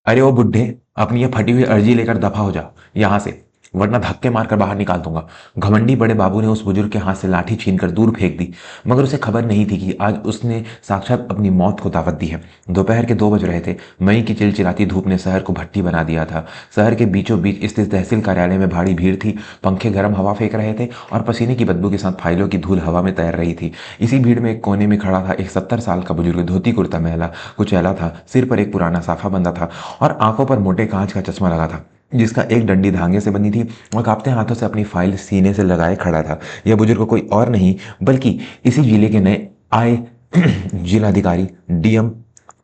अरे ओ बुड्ढे, अपनी ये फटी हुई अर्जी लेकर दफा हो जा यहाँ से, वरना धक्के मारकर बाहर निकाल दूंगा। घमंडी बड़े बाबू ने उस बुजुर्ग के हाथ से लाठी छीनकर दूर फेंक दी, मगर उसे खबर नहीं थी कि आज उसने साक्षात अपनी मौत को दावत दी है। दोपहर के 2 बज रहे थे। मई की चिलचिलाती धूप ने शहर को भट्टी बना दिया था। शहर के बीचों बीच स्थित तहसील कार्यालय में भारी भीड़ थी। पंखे गर्म हवा फेंक रहे थे और पसीने की बदबू के साथ फाइलों की धूल हवा में तैर रही थी। इसी भीड़ में एक कोने में खड़ा था एक 70 साल का बुजुर्ग। धोती कुर्ता मैला कुचैला था, सिर पर एक पुराना साफा बंधा था और आंखों पर मोटे कांच का चश्मा लगा था, जिसका एक डंडी धागे से बनी थी, और कांपते हाथों से अपनी फाइल सीने से लगाए खड़ा था। यह बुजुर्ग कोई और नहीं बल्कि इसी जिले के नए आए जिलाधिकारी डीएम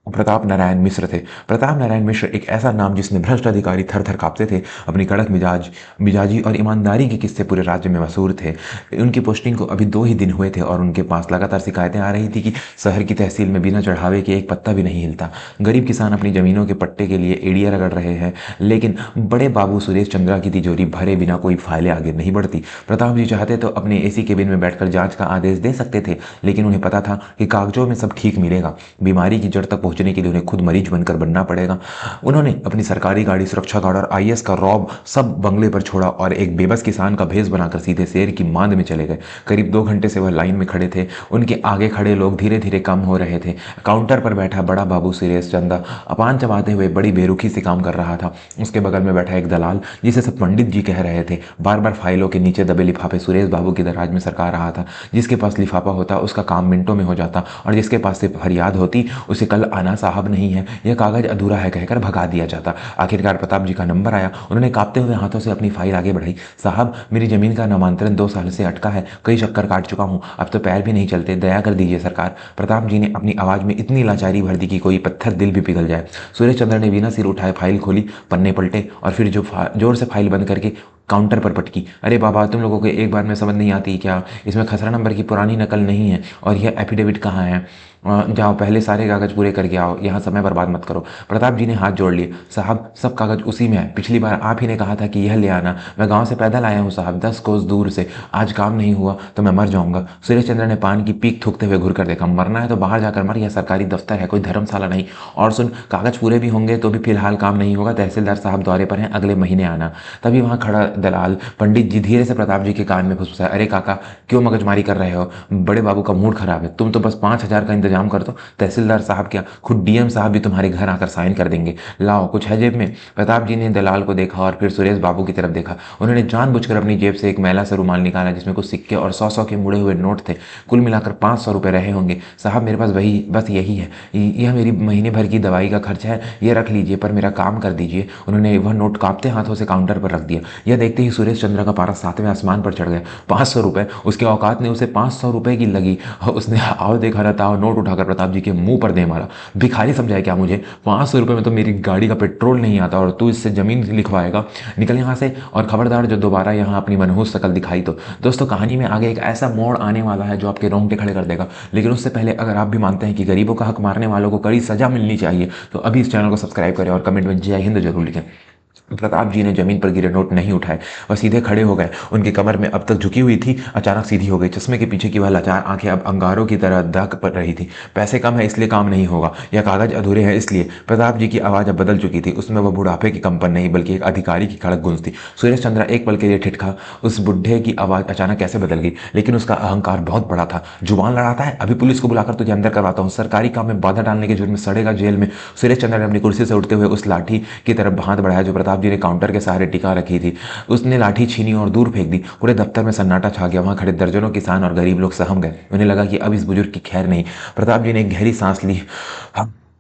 प्रताप नारायण मिश्र थे। प्रताप नारायण मिश्र एक ऐसा नाम जिसमें भ्रष्ट अधिकारी थर थर कांपते थे। अपनी कड़क मिजाजी और ईमानदारी के किस्से पूरे राज्य में मशहूर थे। उनकी पोस्टिंग को अभी 2 ही दिन हुए थे और उनके पास लगातार शिकायतें आ रही थी कि शहर की तहसील में बिना चढ़ावे के एक पत्ता भी नहीं हिलता। गरीब किसान अपनी जमीनों के पट्टे के लिए एड़ियां रगड़ रहे हैं, लेकिन बड़े बाबू सुरेश चंद्रा की तिजोरी भरे बिना कोई फाइलें आगे नहीं बढ़ती। प्रताप जी चाहते तो अपने एसी केबिन में बैठकर जांच का आदेश दे सकते थे, लेकिन उन्हें पता था कि कागजों में सब ठीक मिलेगा। बीमारी की जड़ तक पहुंचने के लिए उन्हें खुद मरीज बनकर बनना पड़ेगा। उन्होंने अपनी सरकारी गाड़ी, सुरक्षा गार्ड और आईएएस का रौब सब बंगले पर छोड़ा और एक बेबस किसान का भेष बनाकर सीधे शेर की मांद में चले गए। करीब 2 घंटे से वह लाइन में खड़े थे। उनके आगे खड़े लोग धीरे धीरे कम हो रहे थे। काउंटर पर बैठा बड़ा बाबू सुरेश चंदा अपान चबाते हुए बड़ी बेरुखी से काम कर रहा था। उसके बगल में बैठा एक दलाल, जिसे सब पंडित जी कह रहे थे, बार बार फाइलों के नीचे दबे लिफाफे सुरेश बाबू की दराज में सरका रहा था। जिसके पास लिफाफा होता उसका काम मिनटों में हो जाता, और जिसके पास से फरियाद होती उसे कल आना साहब नहीं है, यह कागज अधूरा है कहकर भगा दिया जाता। आखिरकार प्रताप जी का नंबर आया। उन्होंने कांपते हुए हाथों से अपनी फाइल आगे बढ़ाई। साहब, मेरी जमीन का नामांतरण 2 साल से अटका है। कई चक्कर काट चुका हूँ, अब तो पैर भी नहीं चलते, दया कर दीजिए सरकार। प्रताप जी ने अपनी आवाज में इतनी लाचारी भर दी कि कोई पत्थर दिल भी पिघल जाए। सुरेश चंद्र ने बिना सिर उठाए फाइल खोली, पन्ने पलटे और फिर जोर से फाइल बंद करके काउंटर पर पटकी। अरे बाबा, तुम लोगों को एक बार में समझ नहीं आती क्या? इसमें खसरा नंबर की पुरानी नकल नहीं है, और यह एफिडेविट कहाँ है? जाओ पहले सारे कागज पूरे करके आओ, यहाँ समय बर्बाद मत करो। प्रताप जी ने हाथ जोड़ लिए। साहब, सब कागज उसी में है। पिछली बार आप ही ने कहा था कि यह ले आना। मैं गांव से पैदल आया हूँ साहब, 10 कोस दूर से। आज काम नहीं हुआ तो मैं मर जाऊंगा। सुरेश चंद्र ने पान की पीक थूकते हुए घुर कर देखा। मरना है तो बाहर जाकर मर, यह सरकारी दफ्तर है, कोई धर्मशाला नहीं। और सुन, कागज पूरे भी होंगे तो भी फिलहाल काम नहीं होगा। तहसीलदार साहब दौरे पर हैं, अगले महीने आना। तभी वहां खड़ा दलाल पंडित जी धीरे से प्रताप जी के कान में फुसफुसाया। अरे काका, क्यों मगजमारी कर रहे हो? बड़े बाबू का मूड खराब है। तुम तो बस 5,000 का इंतजाम कर दो। तहसीलदार साहब क्या, खुद डीएम साहब भी तुम्हारे घर आकर साइन कर देंगे। लाओ, कुछ है जेब में? प्रताप जी ने दलाल को देखा और फिर सुरेश बाबू की तरफ देखा। उन्होंने जानबूझकर अपनी जेब से एक मैला सा रुमाल निकाला, जिसमें कुछ सिक्के और 100-100 के मुड़े हुए नोट थे। कुल मिलाकर 500 रुपए रहे होंगे। साहब, मेरे पास बस यही है। यह मेरी महीने भर की दवाई का खर्चा है, ये रख लीजिए, पर मेरा काम कर दीजिए। उन्होंने वह नोट कांपते हाथों से काउंटर पर रख दिया। यह देखते ही सुरेश चंद्र का पारा 7वें आसमान पर चढ़ गया। 500 रुपए! उसके औकात ने उसे 500 रुपए की लगी। उसने आओ देखा ना ताओ नोट उठाकर प्रताप जी के मुंह पर दे मारा। भिखारी समझाए क्या मुझे? 500 रुपए में तो मेरी गाड़ी का पेट्रोल नहीं आता, और तू इससे जमीन लिखवाएगा? निकल यहाँ से, और खबरदार जो दोबारा यहाँ अपनी मनहूस शकल दिखाई तो। दोस्तों, कहानी में आगे एक ऐसा मोड़ आने वाला है जो आपके रोंगटे खड़े कर देगा। लेकिन उससे पहले अगर आप भी मानते हैं कि गरीबों का हक मारने वालों को कड़ी सजा मिलनी चाहिए, तो अभी इस चैनल को सब्सक्राइब करें और कमेंट में जय हिंद जरूर लिखें। प्रताप जी ने जमीन पर गिरे नोट नहीं उठाए, वह सीधे खड़े हो गए। उनकी कमर में अब तक झुकी हुई थी, अचानक सीधी हो गई। चश्मे के पीछे की वह लाचार आंखें अब अंगारों की तरह दाग पड़ रही थी। पैसे कम है इसलिए काम नहीं होगा, या कागज अधूरे हैं इसलिए। प्रताप जी की आवाज अब बदल चुकी थी। उसमें वह बुढ़ापे की कंपन नहीं, बल्कि एक अधिकारी की कड़क गूंज थी। सुरेश चंद्र एक पल के लिए ठिठका। उस बुढ़े की आवाज अचानक कैसे बदल गई? लेकिन उसका अहंकार बहुत बड़ा था। जुबान लड़ाता है, अभी पुलिस को बुलाकर तुझे अंदर करवाता हूँ। सरकारी काम में बाधा डालने के जुर्म में सड़ेगा जेल में। सुरेश चंद्र ने अपनी कुर्सी से उठते हुए उस लाठी की तरफ हाथ बढ़ाया जो प्रताप जी ने काउंटर के टिका रखी थी। उसने लाठी छीनी और दूर फेंक दी। पूरे दफ्तर में सन्नाटा छा गया। वहां खड़े दर्जनों किसान और गरीब लोग सहम गए। उन्हें लगा कि अब इस बुजुर्ग की खैर नहीं। प्रताप जी ने एक गहरी सांस ली।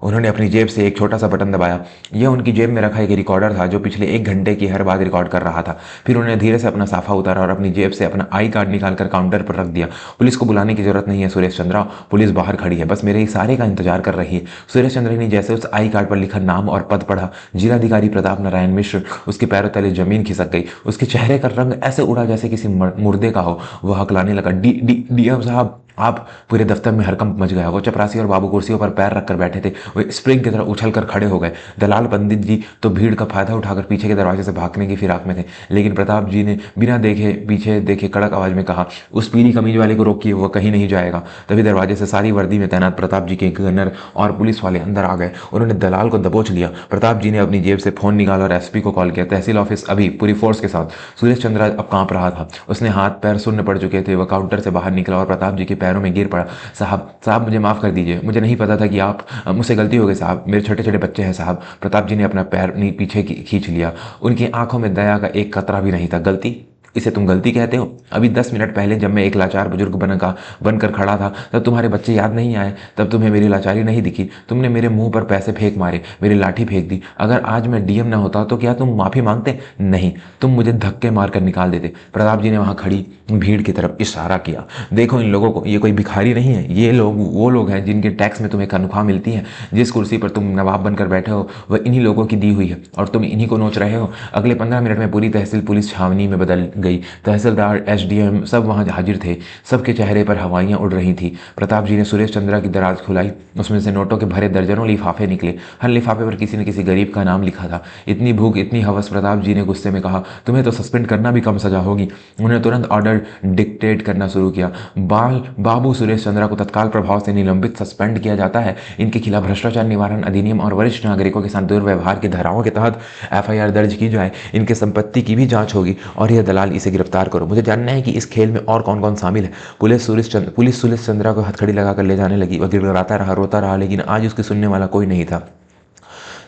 उन्होंने अपनी जेब से एक छोटा सा बटन दबाया। यह उनकी जेब में रखा एक रिकॉर्डर था जो पिछले 1 घंटे की हर बात रिकॉर्ड कर रहा था। फिर उन्होंने धीरे से अपना साफा उतारा और अपनी जेब से अपना आई कार्ड निकालकर काउंटर पर रख दिया। पुलिस को बुलाने की जरूरत नहीं है सुरेश चंद्रा, पुलिस बाहर खड़ी है, बस मेरे इशारे का इंतजार कर रही है। सुरेश चंद्र ने जैसे उस आई कार्ड पर लिखा नाम और पद पढ़ा, जिलाधिकारी प्रताप नारायण मिश्र, उसके पैरों तले जमीन खिसक गई। उसके चेहरे का रंग ऐसे उड़ा जैसे किसी मुर्दे का हो। वह हकलाने लगा, डीएम साहब, आप पूरे दफ्तर में हड़कंप मच गया। वो चपरासी और बाबू कुर्सियों पर पैर रखकर बैठे थे, वो स्प्रिंग की तरह उछल कर खड़े हो गए। दलाल पंडित जी तो भीड़ का फायदा उठाकर पीछे के दरवाजे से भागने की फिराक में थे, लेकिन प्रताप जी ने बिना देखे पीछे देखे कड़क आवाज में कहा, उस पीली कमीज वाले को रोकिए, वो कहीं नहीं जाएगा। तभी दरवाजे से सारी वर्दी में तैनात प्रताप जी के गनर और पुलिस वाले अंदर आ गए। उन्होंने दलाल को दबोच लिया। प्रताप जी ने अपनी जेब से फोन निकाला और एसपी को कॉल किया। तहसील ऑफिस अभी पूरी फोर्स के साथ। सुरेश चंद्रा अब कांप रहा था, उसने हाथ पैर सुन्न पड़ चुके थे। वह काउंटर से बाहर निकला और प्रताप जी के पैरों में गिर पड़ा। साहब साहब मुझे माफ़ कर दीजिए, मुझे नहीं पता था कि आप, मुझसे गलती हो गई साहब, मेरे छोटे छोटे बच्चे हैं साहब। प्रताप जी ने अपना पैर पीछे खींच लिया। उनकी आंखों में दया का एक कतरा भी नहीं था। गलती? इसे तुम गलती कहते हो? अभी 10 मिनट पहले जब मैं एक लाचार बुजुर्ग बनकर खड़ा था, तब तुम्हारे बच्चे याद नहीं आए? तब तुम्हें मेरी लाचारी नहीं दिखी? तुमने मेरे मुंह पर पैसे फेंक मारे, मेरी लाठी फेंक दी। अगर आज मैं डीएम न होता तो क्या तुम माफ़ी मांगते? नहीं, तुम मुझे धक्के मारकर निकाल देते। प्रताप जी ने वहां खड़ी भीड़ की तरफ इशारा किया। देखो इन लोगों को, ये कोई भिखारी नहीं है, ये लोग वो लोग हैं जिनके टैक्स में तुम्हें तनख्वाह मिलती है। जिस कुर्सी पर तुम नवाब बनकर बैठे हो वह इन्हीं लोगों की दी हुई है, और तुम इन्हीं को नोच रहे हो। अगले 15 मिनट में पूरी तहसील पुलिस छावनी में बदल गई। तहसीलदार, एसडीएम सब वहां हाजिर थे। सबके चेहरे पर हवाइयां उड़ रही थी। प्रताप जी ने सुरेश चंद्रा की दराज खुलाई। उसमें से नोटों के भरे दर्जनों लिफाफे निकले। हर लिफाफे पर किसी न किसी गरीब का नाम लिखा था। इतनी भूख, इतनी हवस! प्रताप जी ने गुस्से में कहा, तुम्हें तो सस्पेंड करना भी कम सजा होगी। उन्होंने तुरंत ऑर्डर डिक्टेट करना शुरू किया। बाबू सुरेश चंद्रा को तत्काल प्रभाव से निलंबित, सस्पेंड किया जाता है। इनके खिलाफ भ्रष्टाचार निवारण अधिनियम और वरिष्ठ नागरिकों के साथ दुर्व्यवहार की धाराओं के तहत एफआईआर दर्ज की जाए। इनके संपत्ति की भी जांच होगी, और यह दलाल, इसे गिरफ्तार करो। मुझे जानना है कि इस खेल में और कौन कौन शामिल है। पुलिस सुरेश चंद्रा को हथकड़ी लगाकर ले जाने लगी। वह गिड़गिड़ाता रहा, रोता रहा, लेकिन आज उसकी सुनने वाला कोई नहीं था।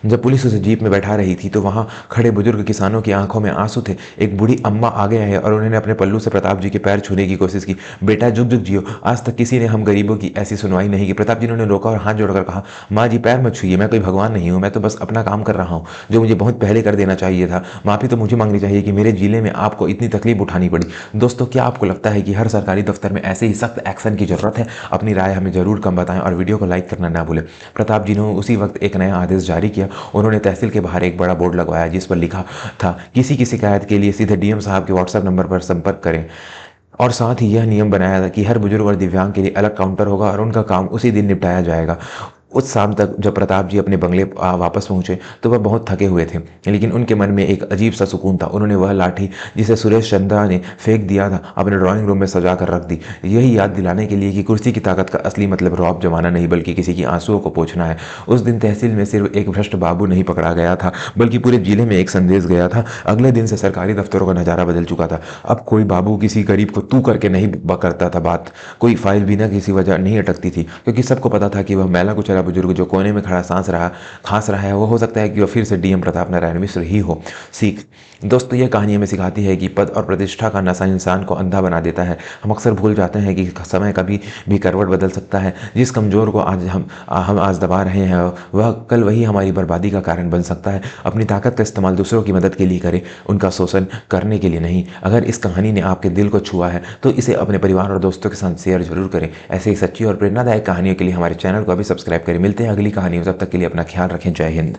जब पुलिस उसे जीप में बैठा रही थी तो वहां खड़े बुजुर्ग किसानों की आंखों में आंसू थे। एक बूढ़ी अम्मा आगे आई और उन्होंने अपने पल्लू से प्रताप जी के पैर छूने की कोशिश की। बेटा जुग जुग जियो, आज तक किसी ने हम गरीबों की ऐसी सुनवाई नहीं की। प्रताप जी ने उन्हें रोका और हाथ जोड़कर कहा, माँ जी पैर मत छूइए, मैं कोई भगवान नहीं हूँ, मैं तो बस अपना काम कर रहा हूँ, जो मुझे बहुत पहले कर देना चाहिए था। माफ़ी तो मुझे मांगनी चाहिए कि मेरे जिले में आपको इतनी तकलीफ उठानी पड़ी। दोस्तों, क्या आपको लगता है कि हर सरकारी दफ्तर में ऐसे ही सख्त एक्शन की जरूरत है? अपनी राय हमें जरूर कम बताएं और वीडियो को लाइक करना ना भूलें। प्रताप जी ने उसी वक्त एक नया आदेश जारी किया। उन्होंने तहसील के बाहर एक बड़ा बोर्ड लगवाया जिस पर लिखा था, किसी की शिकायत के लिए सीधे डीएम साहब के व्हाट्सएप नंबर पर संपर्क करें। और साथ ही यह नियम बनाया था कि हर बुजुर्ग और दिव्यांग के लिए अलग काउंटर होगा और उनका काम उसी दिन निपटाया जाएगा। उस शाम तक जब प्रताप जी अपने बंगले वापस पहुंचे तो वह बहुत थके हुए थे, लेकिन उनके मन में एक अजीब सा सुकून था। उन्होंने वह लाठी जिसे सुरेश चंद्रा ने फेंक दिया था अपने ड्राइंग रूम में सजा कर रख दी, यही याद दिलाने के लिए कि कुर्सी की ताकत का असली मतलब रौब जमाना नहीं बल्कि किसी की आंसुओं को पोंछना है। उस दिन तहसील में सिर्फ एक भ्रष्ट बाबू नहीं पकड़ा गया था, बल्कि पूरे जिले में एक संदेश गया था। अगले दिन से सरकारी दफ्तरों का नजारा बदल चुका था। अब कोई बाबू किसी गरीब को तू करके नहीं करता था बात, कोई फाइल बिना किसी वजह नहीं अटकती थी, क्योंकि सबको पता था कि वह मैला कुचला बुजुर्ग जो कोने में खड़ा खांस रहा है, वो हो सकता है कि वह फिर से डीएम प्रताप नारायण मिश्र ही हो। सीख दोस्तों, यह कहानी हमें सिखाती है कि पद और प्रतिष्ठा का नशा इंसान को अंधा बना देता है। हम अक्सर भूल जाते हैं कि समय कभी भी करवट बदल सकता है। जिस कमजोर को आज हम आज दबा रहे हैं, वह कल वही हमारी बर्बादी का कारण बन सकता है। अपनी ताकत का इस्तेमाल दूसरों की मदद के लिए करें, उनका शोषण करने के लिए नहीं। अगर इस कहानी ने आपके दिल को छुआ है तो इसे अपने परिवार और दोस्तों के साथ शेयर जरूर करें। ऐसे ही सच्ची और प्रेरणादायक कहानियों के लिए हमारे चैनल को अभी सब्सक्राइब करें। मिलते हैं अगली कहानी में, तब तक के लिए अपना ख्याल रखें। जय हिंद।